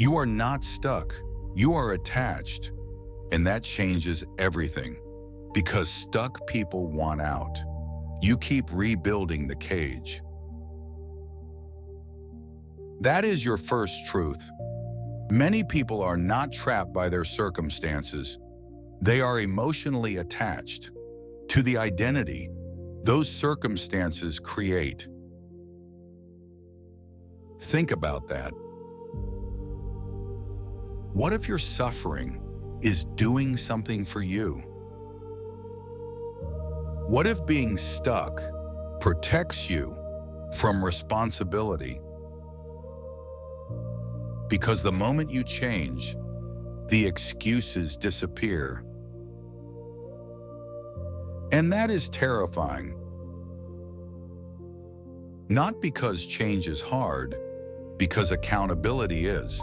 You are not stuck. You are attached. And that changes everything. Because stuck people want out. You keep rebuilding the cage. That is your first truth. Many people are not trapped by their circumstances. They are emotionally attached to the identity those circumstances create. Think about that. What if your suffering is doing something for you? What if being stuck protects you from responsibility? Because the moment you change, the excuses disappear. And that is terrifying. Not because change is hard, because accountability is.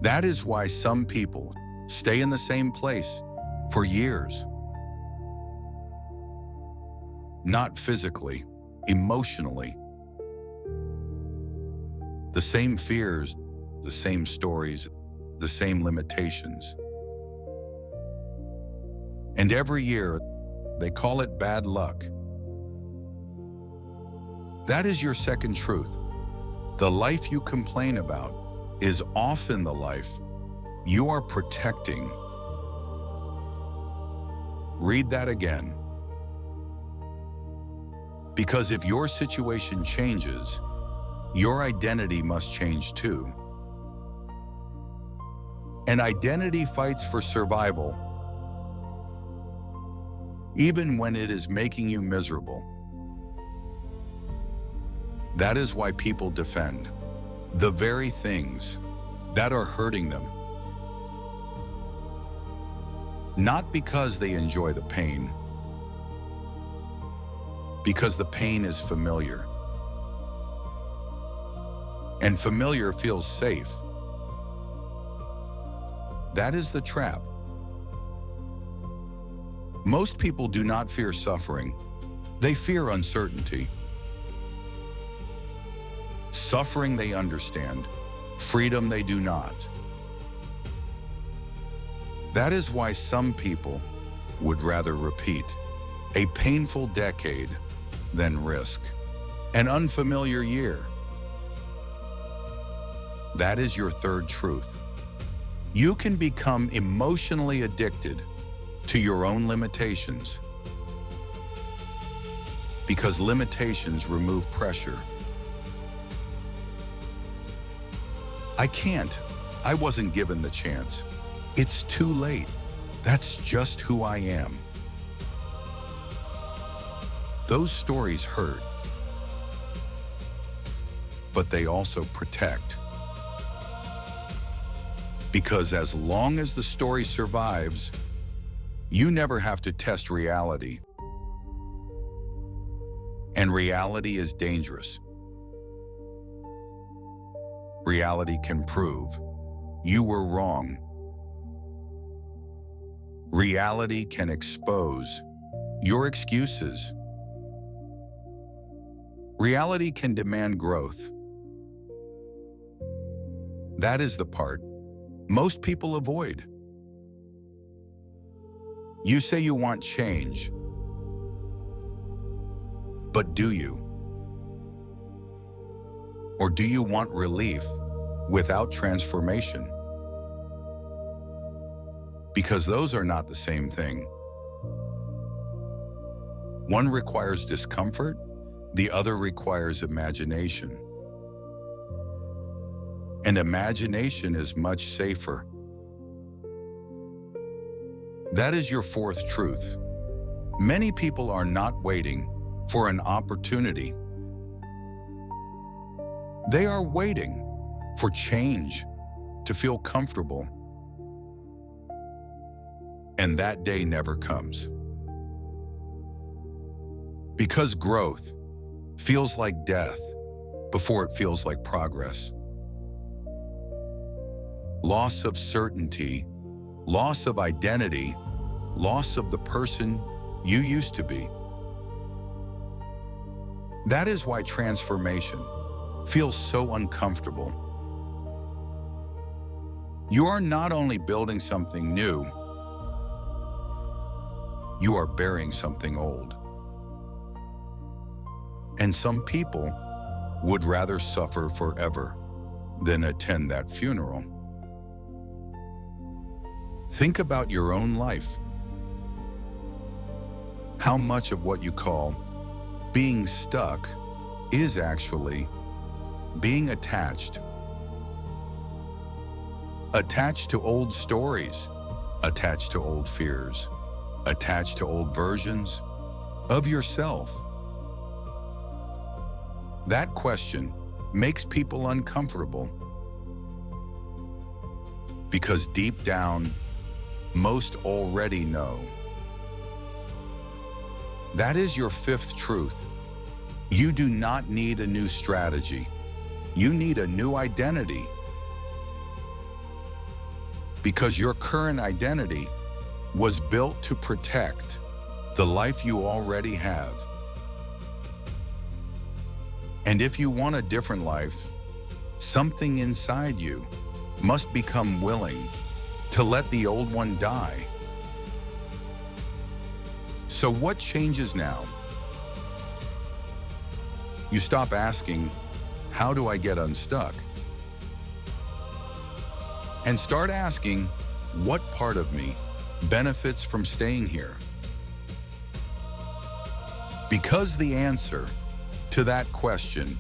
That is why some people stay in the same place for years. Not physically, emotionally. The same fears, the same stories, the same limitations. And every year, they call it bad luck. That is your second truth. The life you complain about is often the life you are protecting. Read that again. Because if your situation changes, your identity must change too. And identity fights for survival, even when it is making you miserable. That is why people defend the very things that are hurting them. Not because they enjoy the pain, because the pain is familiar. And familiar feels safe. That is the trap. Most people do not fear suffering. They fear uncertainty. Suffering they understand. Freedom they do not. That is why some people would rather repeat a painful decade than risk an unfamiliar year. That is your third truth. You can become emotionally addicted to your own limitations because limitations remove pressure. I can't. I wasn't given the chance. It's too late. That's just who I am. Those stories hurt, but they also protect. Because as long as the story survives, you never have to test reality. And reality is dangerous. Reality can prove you were wrong. Reality can expose your excuses. Reality can demand growth. That is the part most people avoid. You say you want change, but do you? Or do you want relief without transformation? Because those are not the same thing. One requires discomfort, the other requires imagination. And imagination is much safer. That is your fourth truth. Many people are not waiting for an opportunity. They are waiting for change to feel comfortable. And that day never comes. Because growth feels like death before it feels like progress. Loss of certainty, loss of identity, loss of the person you used to be. That is why transformation feels so uncomfortable. You are not only building something new, you are burying something old. And some people would rather suffer forever than attend that funeral. Think about your own life. How much of what you call being stuck is actually being attached? Attached to old stories, attached to old fears, attached to old versions of yourself. That question makes people uncomfortable because deep down, most already know. That is your fifth truth. You do not need a new strategy. You need a new identity. Because your current identity was built to protect the life you already have. And if you want a different life, something inside you must become willing to let the old one die. So what changes now? You stop asking, how do I get unstuck? And start asking, what part of me benefits from staying here? Because the answer to that question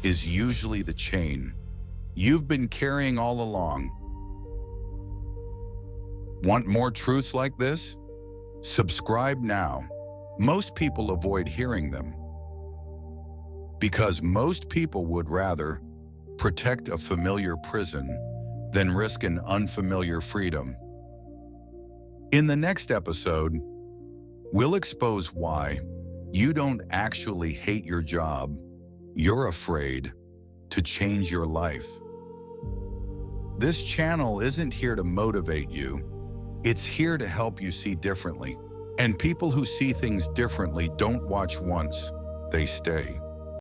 is usually the chain you've been carrying all along. Want more truths like this? Subscribe now. Most people avoid hearing them because most people would rather protect a familiar prison than risk an unfamiliar freedom. In the next episode, we'll expose why you don't actually hate your job. You're afraid to change your life. This channel isn't here to motivate you. It's here to help you see differently. And people who see things differently don't watch once, they stay.